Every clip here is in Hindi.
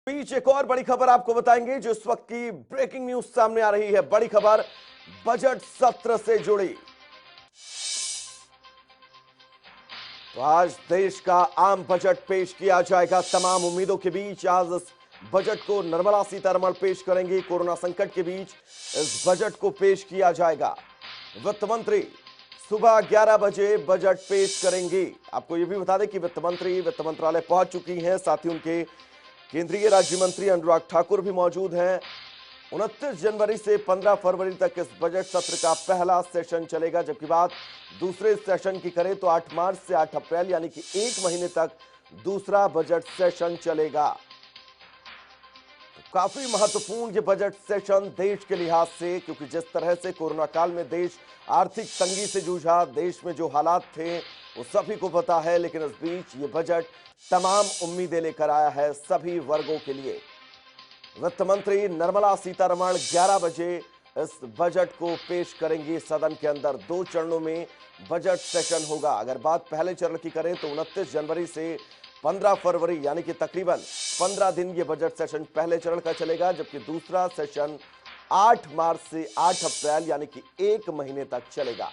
बीच एक और बड़ी खबर आपको बताएंगे जो इस वक्त की ब्रेकिंग न्यूज सामने आ रही है। बड़ी खबर बजट सत्र से जुड़ी। तो आज देश का आम बजट पेश किया जाएगा। तमाम उम्मीदों के बीच आज इस बजट को निर्मला सीतारमण पेश करेंगी। कोरोना संकट के बीच इस बजट को पेश किया जाएगा। वित्त मंत्री सुबह 11 बजे बजट पेश करेंगी। आपको यह भी बता दें कि वित्त मंत्री वित्त मंत्रालय पहुंच चुकी हैं। साथ ही उनके केंद्रीय राज्य मंत्री अनुराग ठाकुर भी मौजूद हैं। 29 जनवरी से 15 फरवरी तक इस बजट सत्र का पहला सेशन चलेगा। जबकि बात दूसरे सेशन की करें तो 8 मार्च से 8 अप्रैल यानी कि एक महीने तक दूसरा बजट सेशन चलेगा। तो काफी महत्वपूर्ण ये बजट सेशन देश के लिहाज से, क्योंकि जिस तरह से कोरोना काल में देश आर्थिक तंगी से जूझा, देश में जो हालात थे वो सभी को पता है। लेकिन इस बीच ये बजट तमाम उम्मीदें लेकर आया है सभी वर्गों के लिए। वित्त मंत्री निर्मला सीतारमण 11 बजे इस बजट को पेश करेंगी। सदन के अंदर 2 चरणों में बजट सेशन होगा। अगर बात पहले चरण की करें तो 29 जनवरी से 15 फरवरी यानी कि तकरीबन 15 दिन ये बजट सेशन पहले चरण का चलेगा। जबकि दूसरा सेशन 8 मार्च से 8 अप्रैल यानी कि एक महीने तक चलेगा।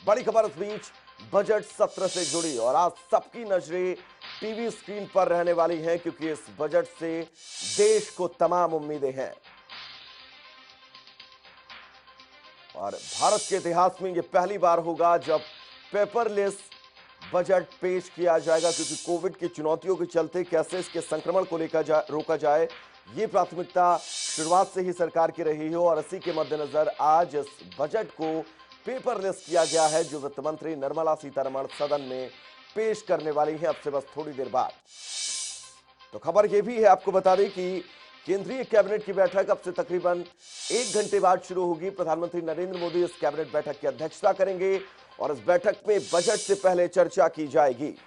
बड़ी खबर इस बीच बजट सत्र से जुड़ी और आज सबकी नजरें टीवी स्क्रीन पर रहने वाली हैं, क्योंकि इस बजट से देश को तमाम उम्मीदें हैं। और भारत के इतिहास में यह पहली बार होगा जब पेपरलेस बजट पेश किया जाएगा, क्योंकि कोविड की चुनौतियों के चलते कैसे इसके संक्रमण को लेकर रोका जाए, ये प्राथमिकता शुरुआत से ही सरकार की रही हो। और इसी के मद्देनजर आज इस बजट को पेपरलेस किया गया है, जो वित्त मंत्री निर्मला सीतारमण सदन में पेश करने वाली हैं अब से बस थोड़ी देर बाद। तो खबर यह भी है, आपको बता दें कि केंद्रीय कैबिनेट की बैठक अब से तकरीबन 1 घंटे बाद शुरू होगी। प्रधानमंत्री नरेंद्र मोदी इस कैबिनेट बैठक की अध्यक्षता करेंगे और इस बैठक में बजट से पहले चर्चा की जाएगी।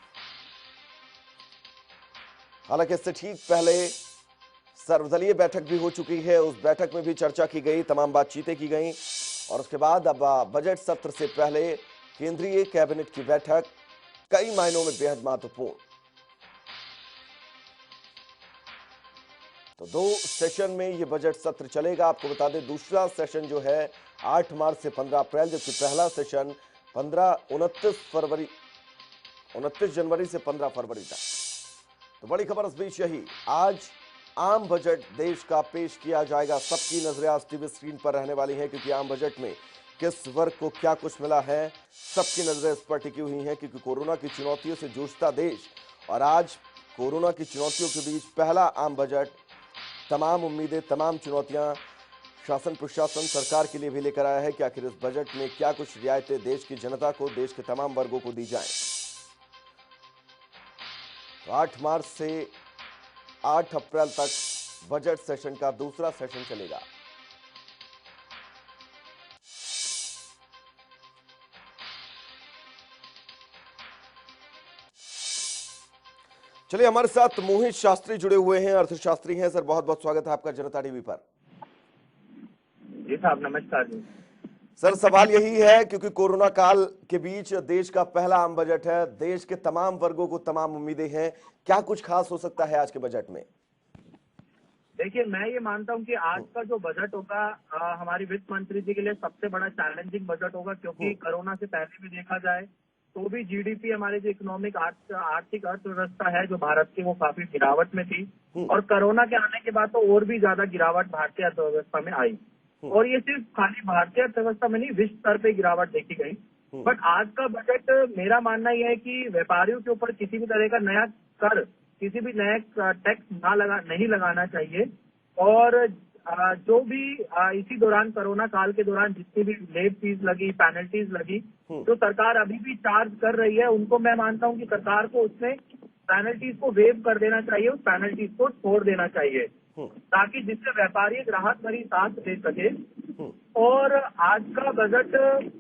हालांकि इससे ठीक पहले सर्वदलीय बैठक भी हो चुकी है। उस बैठक में भी चर्चा की गई, तमाम बातचीतें की गई। और उसके बाद अब बजट सत्र से पहले केंद्रीय कैबिनेट की बैठक कई मायनों में बेहद महत्वपूर्ण। तो 2 सेशन में यह बजट सत्र चलेगा। आपको बता दें दूसरा सेशन जो है 8 मार्च से 15 अप्रैल, जबकि पहला सेशन 29 जनवरी से 15 फरवरी तक। तो बड़ी खबर इस बीच यही, आज आम बजट देश का पेश किया जाएगा। सबकी नजरें आज टीवी स्क्रीन पर रहने वाली हैं, क्योंकि आम बजट में किस वर्ग को क्या कुछ मिला है, सबकी नजरें इस पर टिकी हुई हैं। क्योंकि कोरोना की चुनौतियों से जूझता देश और आज कोरोना की चुनौतियों के बीच पहला आम बजट, तमाम उम्मीदें, तमाम चुनौतियां शासन प्रशासन सरकार के लिए भी लेकर आया है कि आखिर इस बजट में क्या कुछ रियायतें देश की जनता को, देश के तमाम वर्गों को दी जाएं। तो 8 मार्च से 8 अप्रैल तक बजट सेशन का दूसरा सेशन चलेगा। चलिए, हमारे साथ मोहित शास्त्री जुड़े हुए हैं, अर्थशास्त्री हैं। सर, बहुत बहुत स्वागत है आपका जनता टीवी पर। जी साहब, नमस्कार जी। सर, सवाल यही है, क्योंकि कोरोना काल के बीच देश का पहला आम बजट है, देश के तमाम वर्गों को तमाम उम्मीदें हैं, क्या कुछ खास हो सकता है आज के बजट में? देखिए, मैं ये मानता हूं कि आज का जो बजट होगा हमारी वित्त मंत्री जी के लिए सबसे बड़ा चैलेंजिंग बजट होगा, क्योंकि कोरोना से पहले भी देखा जाए तो भी जीडीपी, हमारी जो इकोनॉमिक आर्थिक अर्थव्यवस्था है जो भारत की, वो काफी गिरावट में थी। और कोरोना के आने के बाद तो और भी ज्यादा गिरावट भारतीय अर्थव्यवस्था में आई। और ये सिर्फ खाली भारतीय अर्थव्यवस्था में नहीं, विश्व स्तर पे गिरावट देखी गई। बट आज का बजट, मेरा मानना यह है कि व्यापारियों के ऊपर किसी भी तरह का नया कर, किसी भी नया टैक्स नहीं लगाना चाहिए। और जो भी इसी दौरान, कोरोना काल के दौरान जितनी भी लेट फीस लगी, पेनल्टीज लगी, जो सरकार अभी भी चार्ज कर रही है, उनको मैं मानता हूं कि सरकार को उसमें पेनल्टीज को वेव कर देना चाहिए, उस पेनल्टीज को छोड़ देना चाहिए, ताकि जिससे व्यापारी एक राहत भरी सांस ले सके। और आज का बजट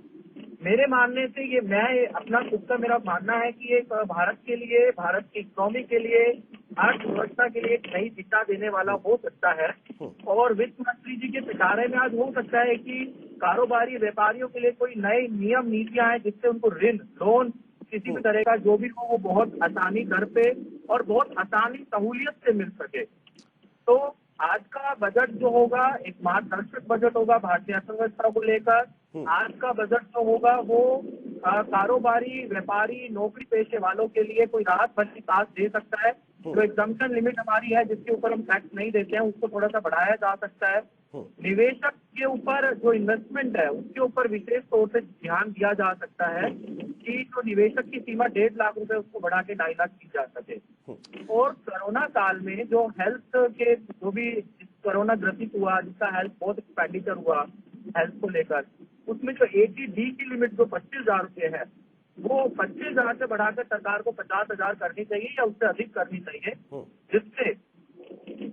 मेरे मानने से, ये मैं अपना खुद का मेरा मानना है कि ये भारत के लिए, भारत की इकोनॉमी के लिए, अर्थव्यवस्था के लिए एक नई दिशा देने वाला हो सकता है। और वित्त मंत्री जी के पिटारे में आज हो सकता है कि कारोबारी व्यापारियों के लिए कोई नए नियम नीतियां हैं, जिससे उनको ऋण, लोन किसी भी तरह का जो भी हो वो बहुत आसानी दर पे और बहुत आसानी सहूलियत से मिल सके। तो आज का बजट जो होगा एक मार्गदर्शक बजट होगा भारतीय अर्थव्यवस्था को लेकर। आज का बजट जो होगा वो कारोबारी, व्यापारी, नौकरी पेशे वालों के लिए कोई राहत भरी सांस दे सकता है। जो एग्जम्पशन लिमिट हमारी है जिसके ऊपर हम टैक्स नहीं देते हैं उसको थोड़ा सा बढ़ाया जा सकता है। निवेशक के ऊपर जो इन्वेस्टमेंट है उसके ऊपर विशेष तौर से ध्यान दिया जा सकता है कि जो निवेशक की सीमा 1.5 लाख रुपए उसको बढ़ा के 2.5 लाख की जा सके। और कोरोना काल में जो हेल्थ के जो भी कोरोना ग्रसित हुआ जिसका हेल्थ बहुत एक्सपेंडिचर हुआ हेल्थ को लेकर, उसमें जो 80D की लिमिट जो 25,000 रुपये है वो 25,000 से बढ़ाकर सरकार को 50,000 करनी चाहिए या उससे अधिक करनी चाहिए, जिससे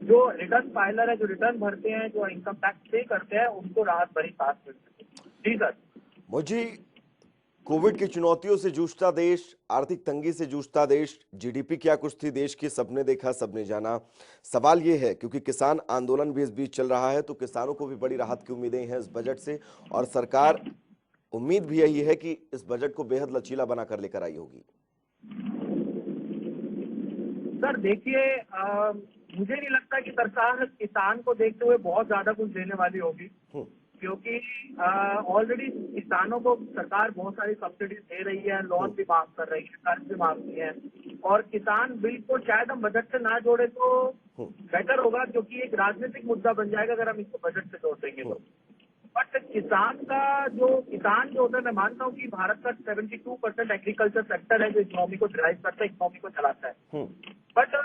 जो रिटर्न फाइलर है, जो रिटर्न भरते हैं, जो इनकम टैक्स पे करते हैं, उनको राहत भरी सांस मिल सके। जी सर। मुझे कोविड की चुनौतियों से जूझता देश, आर्थिक तंगी से जूझता देश, जीडीपी क्या कुछ थी देश की, सबने देखा सबने जाना। सवाल ये है क्योंकि किसान आंदोलन भी इस बीच चल रहा है तो किसानों को भी बड़ी राहत की उम्मीदें हैं इस बजट से, और सरकार उम्मीद भी यही है कि इस बजट को बेहद लचीला बनाकर लेकर आई होगी। सर देखिए, मुझे नहीं लगता कि सरकार किसान को देखते हुए बहुत ज्यादा कुछ देने वाली होगी, क्योंकि ऑलरेडी किसानों को सरकार बहुत सारी सब्सिडीज दे रही है, लोन भी माफ कर रही है, कर्ज भी माफ किए हैं। और किसान बिल को शायद हम बजट से ना जोड़े तो बेटर होगा, क्योंकि एक राजनीतिक मुद्दा बन जाएगा अगर हम इसको बजट से जोड़ देंगे तो। बट किसान जो होता है, मैं मानता हूँ कि भारत का 72% एग्रीकल्चर सेक्टर है जो इकोनॉमी को ड्राइव करता है, इकोनॉमी को चलाता है। बट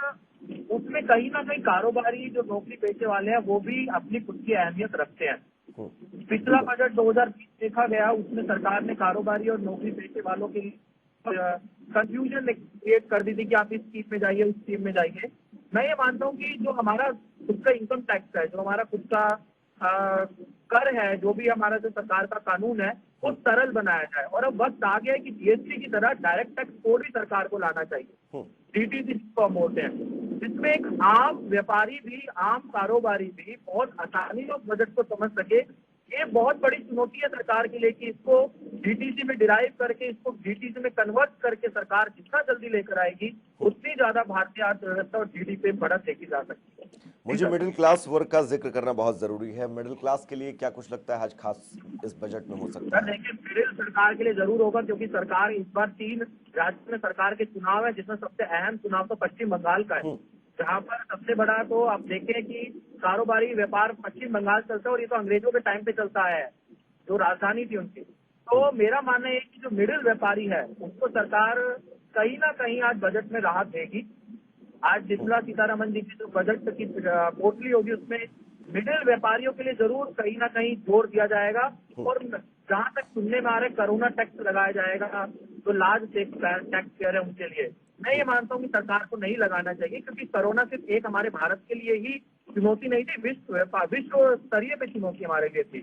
उसमें कहीं ना कहीं कारोबारी जो नौकरी पेशे वाले हैं वो भी अपनी खुद की अहमियत रखते हैं। पिछला बजट 2020 देखा गया, उसमें सरकार ने कारोबारी और नौकरी पेशे वालों के लिए कंफ्यूजन क्रिएट कर दी थी कि आप इस स्कीम में जाइए, उस स्कीम में जाइए। मैं ये मानता हूँ कि जो हमारा खुद का इनकम टैक्स है, जो हमारा खुद का कर है, जो भी हमारा जो सरकार का कानून है वो सरल बनाया जाए। और अब वक्त आ गया है कि जीएसटी की तरह डायरेक्ट टैक्स कोड भी सरकार को लाना चाहिए, डीटीसी जिसको हम बोलते हैं, जिसमें एक आम व्यापारी भी, आम कारोबारी भी बहुत आसानी से बजट को समझ सके। ये बहुत बड़ी चुनौती है सरकार के लिए कि इसको डीटीसी में डिराइव करके, इसको डीटीसी में कन्वर्ट करके सरकार जितना जल्दी लेकर आएगी उतनी ज्यादा भारतीय अर्थव्यवस्था और जीडीपी में बढ़त देखी जा सकती है। मुझे मिडिल क्लास वर्ग का जिक्र करना बहुत जरूरी है। मिडिल क्लास के लिए क्या कुछ लगता है आज खास इस बजट में हो सकता है? देखिए, मिडिल सरकार के लिए जरूर होगा, क्योंकि सरकार इस बार 3 राज्य में सरकार के चुनाव है, जिसमें सबसे अहम चुनाव तो पश्चिम बंगाल का है, जहाँ पर सबसे बड़ा तो आप देखें कि कारोबारी व्यापार पश्चिम बंगाल चलता है, और ये तो अंग्रेजों के टाइम पे चलता है, जो राजधानी थी उनकी। तो मेरा मानना है कि जो मिडिल व्यापारी है उसको सरकार कहीं ना कहीं आज बजट में राहत देगी। आज निर्मला सीतारमण जी की जो बजट की पोटली होगी उसमें मिडिल व्यापारियों के लिए जरूर कहीं ना कहीं जोर दिया जाएगा। और जहां तक सुनने में आ रहा है कोरोना टैक्स लगाया जाएगा, जो लार्ज टैक्स पेयर है उनके लिए, मैं ये मानता हूँ कि सरकार को नहीं लगाना चाहिए, क्योंकि कोरोना सिर्फ एक हमारे भारत के लिए ही चुनौती नहीं थी, विश्व स्तरीय पे चुनौती हमारे लिए थी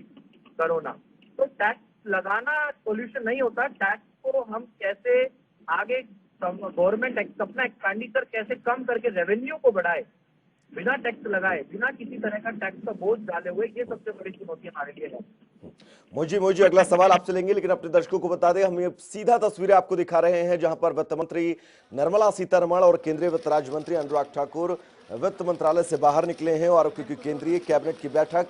कोरोना। तो टैक्स लगाना सोल्यूशन नहीं होता। टैक्स को हम कैसे आगे, गवर्नमेंट अपना एक्सपेंडिचर कैसे कम करके रेवेन्यू को बढ़ाए, बिना टैक्स लगाए, बिना किसी तरह का टैक्स का बोझ डाले हुए, ये सबसे बड़ी चुनौती हमारे लिए है। मुझे अगला सवाल आपसे लेंगे, लेकिन अपने दर्शकों को बता दें, हम ये सीधा तस्वीरें आपको दिखा रहे हैं जहां पर वित्त मंत्री निर्मला सीतारमण और केंद्रीय वित्त राज्य मंत्री अनुराग ठाकुर वित्त मंत्रालय से बाहर निकले हैं। और क्योंकि केंद्रीय कैबिनेट की बैठक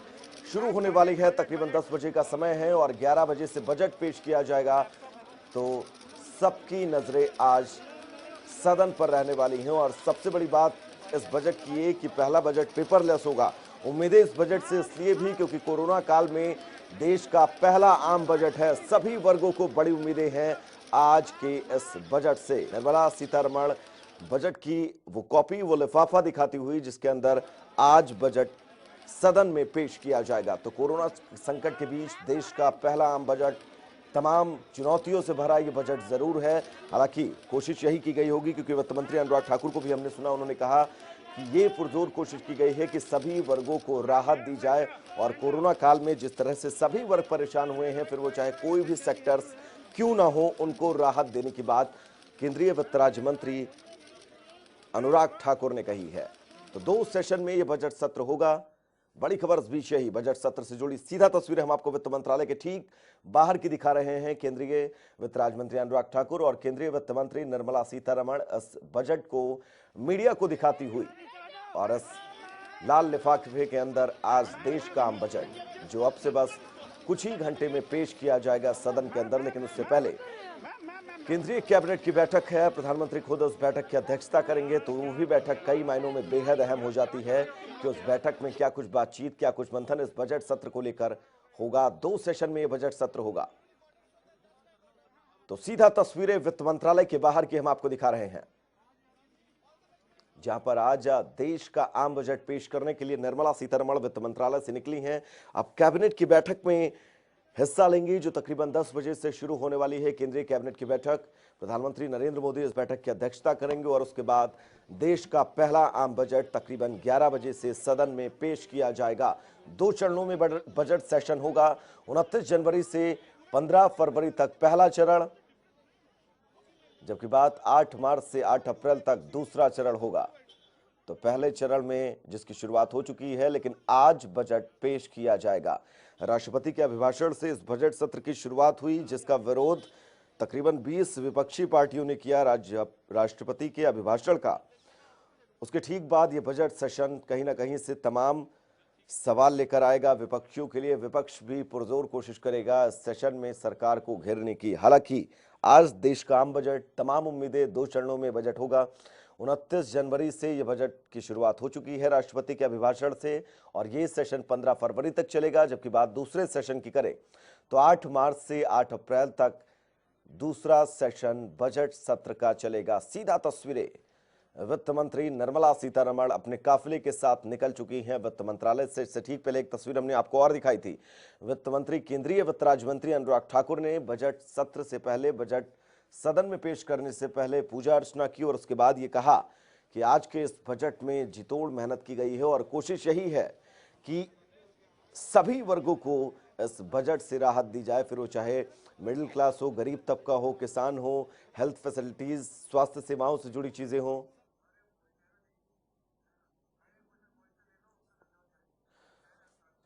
शुरू होने वाली है, तकरीबन 10 बजे का समय है और 11 बजे से बजट पेश किया जाएगा, तो सबकी नजरें आज सदन पर रहने वाली हैं। और सबसे बड़ी बात इस बजट की है कि पहला बजट पेपरलेस होगा। उम्मीदें इस बजट से इसलिए भी क्योंकि कोरोना काल में देश का पहला आम बजट है। सभी वर्गों को बड़ी उम्मीदें हैं आज के इस बजट से। निर्मला सीतारमण बजट की वो कॉपी, वो लिफाफा दिखाती हुई जिसके अंदर आज बजट सदन में पेश किया जाएगा। तो कोरोना संकट के बीच देश का पहला आम बजट, तमाम चुनौतियों से भरा ये बजट जरूर है। हालांकि कोशिश यही की गई होगी, क्योंकि वित्त मंत्री अनुराग ठाकुर को भी हमने सुना, उन्होंने कहा कि ये पुरजोर कोशिश की गई है कि सभी वर्गों को राहत दी जाए। और कोरोना काल में जिस तरह से सभी वर्ग परेशान हुए हैं, फिर वो चाहे कोई भी सेक्टर्स क्यों ना हो, उनको राहत देने की बात केंद्रीय वित्त राज्य मंत्री अनुराग ठाकुर ने कही है। तो 2 सेशन में ये बजट सत्र होगा, बड़ी खबर इस बीच यही बजट सत्र से जुड़ी सीधा तस्वीरें हम आपको वित्त मंत्रालय के ठीक बाहर की दिखा रहे हैं। केंद्रीय वित्त राज्य मंत्री अनुराग ठाकुर और केंद्रीय वित्त मंत्री निर्मला सीतारमण इस बजट को मीडिया को दिखाती हुई और इस लाल लिफाफे के अंदर आज देश का आम बजट जो अब से बस कुछ ही घंटे में पेश किया जाएगा सदन के अंदर। लेकिन उससे पहले केंद्रीय कैबिनेट की बैठक है, प्रधानमंत्री खुद उस बैठक की अध्यक्षता करेंगे। तो वो भी बैठक कई मायनों में बेहद अहम हो जाती है कि उस बैठक में क्या कुछ बातचीत, क्या कुछ मंथन इस बजट सत्र को लेकर होगा। 2 सेशन में यह बजट सत्र होगा। तो सीधा तस्वीरें वित्त मंत्रालय के बाहर की हम आपको दिखा रहे हैं, जहां पर आज देश का आम बजट पेश करने के लिए निर्मला सीतारमण वित्त मंत्रालय से निकली हैं। अब कैबिनेट की बैठक में हिस्सा लेंगी जो तकरीबन 10 बजे से शुरू होने वाली है। केंद्रीय कैबिनेट की बैठक, प्रधानमंत्री नरेंद्र मोदी इस बैठक की अध्यक्षता करेंगे और उसके बाद देश का पहला आम बजट तकरीबन 11 बजे से सदन में पेश किया जाएगा। 2 चरणों में बजट सेशन होगा। 29 जनवरी से 15 फरवरी तक पहला चरण, जबकि बात 8 मार्च से 8 अप्रैल तक दूसरा चरण होगा। तो पहले चरण में जिसकी शुरुआत हो चुकी है, लेकिन आज बजट पेश किया जाएगा। राष्ट्रपति के अभिभाषण से इस बजट सत्र की शुरुआत हुई, जिसका विरोध तकरीबन 20 विपक्षी पार्टियों ने किया। राष्ट्रपति के अभिभाषण का उसके ठीक बाद यह बजट सेशन कहीं ना कहीं से तमाम सवाल लेकर आएगा विपक्षियों के लिए। विपक्ष भी पुरजोर कोशिश करेगा इस सेशन में सरकार को घेरने की। हालांकि आज देश का आम बजट, तमाम उम्मीदें 2 चरणों में बजट होगा। 29 जनवरी से यह बजट की शुरुआत हो चुकी है राष्ट्रपति के अभिभाषण से और ये सेशन 15 फरवरी तक चलेगा। जबकि बात दूसरे सेशन की करें तो 8 मार्च से 8 अप्रैल तक दूसरा सेशन बजट सत्र का चलेगा। सीधा तस्वीरें वित्त मंत्री निर्मला सीतारमण अपने काफिले के साथ निकल चुकी हैं वित्त मंत्रालय से। इससे ठीक पहले एक तस्वीर हमने आपको और दिखाई थी। वित्त मंत्री, केंद्रीय वित्त राज्य मंत्री अनुराग ठाकुर ने बजट सत्र से पहले, बजट सदन में पेश करने से पहले पूजा अर्चना की और उसके बाद ये कहा कि आज के इस बजट में जितोड़ मेहनत की गई है और कोशिश यही है कि सभी वर्गों को इस बजट से राहत दी जाए, फिर वो चाहे मिडिल क्लास हो, गरीब तबका हो, किसान हो, हेल्थ फैसिलिटीज, स्वास्थ्य सेवाओं से जुड़ी चीजें हों।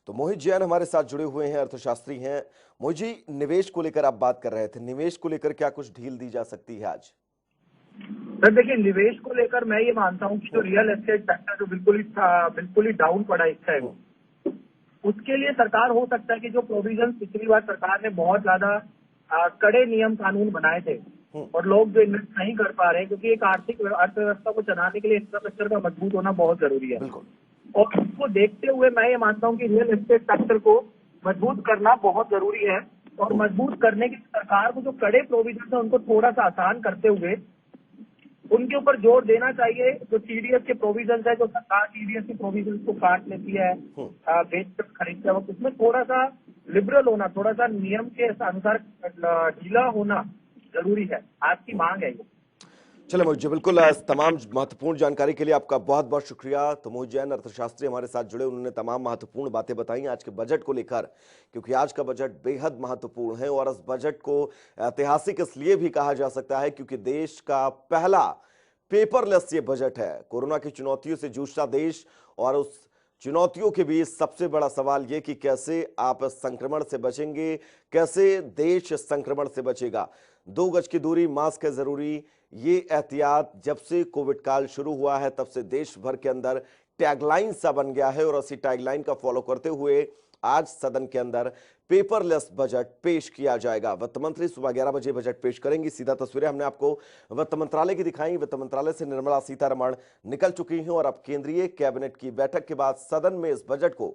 तो मोहित जैन हमारे साथ जुड़े हुए हैं, अर्थशास्त्री हैं। मोहित जी, निवेश को लेकर आप बात कर रहे थे, निवेश को लेकर क्या कुछ ढील दी जा सकती है आज? सर देखिए, निवेश को लेकर मैं ये मानता हूँ कि जो रियल एस्टेट सेक्टर जो बिल्कुल ही डाउन पड़ा इस टाइम, उसके लिए सरकार हो सकता है कि जो प्रोविजन पिछली बार सरकार ने बहुत ज्यादा कड़े नियम कानून बनाए थे और लोग जो इन्वेस्ट नहीं कर पा रहे हैं, क्योंकि एक आर्थिक अर्थव्यवस्था को चलाने के लिए इंफ्रास्ट्रक्चर का मजबूत होना बहुत जरूरी है। और उसको देखते हुए मैं ये मानता हूँ कि रियल एस्टेट सेक्टर को मजबूत करना बहुत जरूरी है और मजबूत करने की सरकार को जो कड़े प्रोविजन है उनको थोड़ा सा आसान करते हुए उनके ऊपर जोर देना चाहिए। जो टीडीएस के प्रोविजन है, जो सरकार टीडीएस के प्रोविजन को काट लेती है बेच खरीदते वक्त, उसमें थोड़ा सा लिबरल होना, थोड़ा सा नियम के अनुसार ढीला होना जरूरी है। आज की मांग है ये। चलो मोहित जी, बिल्कुल तमाम महत्वपूर्ण जानकारी के लिए आपका बहुत बहुत शुक्रिया। तो मोहित जैन अर्थशास्त्री हमारे साथ जुड़े, उन्होंने तमाम महत्वपूर्ण बातें बताई आज के बजट को लेकर, क्योंकि आज का बजट बेहद महत्वपूर्ण है और इस बजट को ऐतिहासिक इसलिए भी कहा जा सकता है क्योंकि देश का पहला पेपरलेस ये बजट है। कोरोना की चुनौतियों से जूझता देश और उस चुनौतियों के बीच सबसे बड़ा सवाल ये कि कैसे आप इस संक्रमण से बचेंगे, कैसे देश इस संक्रमण से बचेगा। 2 गज की दूरी, मास्क है जरूरी, ये एहतियात जब से कोविड काल शुरू हुआ है तब से देश भर के अंदर टैगलाइन सा बन गया है और उसी टैगलाइन का फॉलो करते हुए आज सदन के अंदर पेपरलेस बजट पेश किया जाएगा। वित्त मंत्री सुबह 11 बजे बजट पेश करेंगी। सीधा तस्वीरें हमने आपको वित्त मंत्रालय की दिखाई। वित्त मंत्रालय से निर्मला सीतारमण निकल चुकी हैं और अब केंद्रीय कैबिनेट की बैठक के बाद सदन में इस बजट को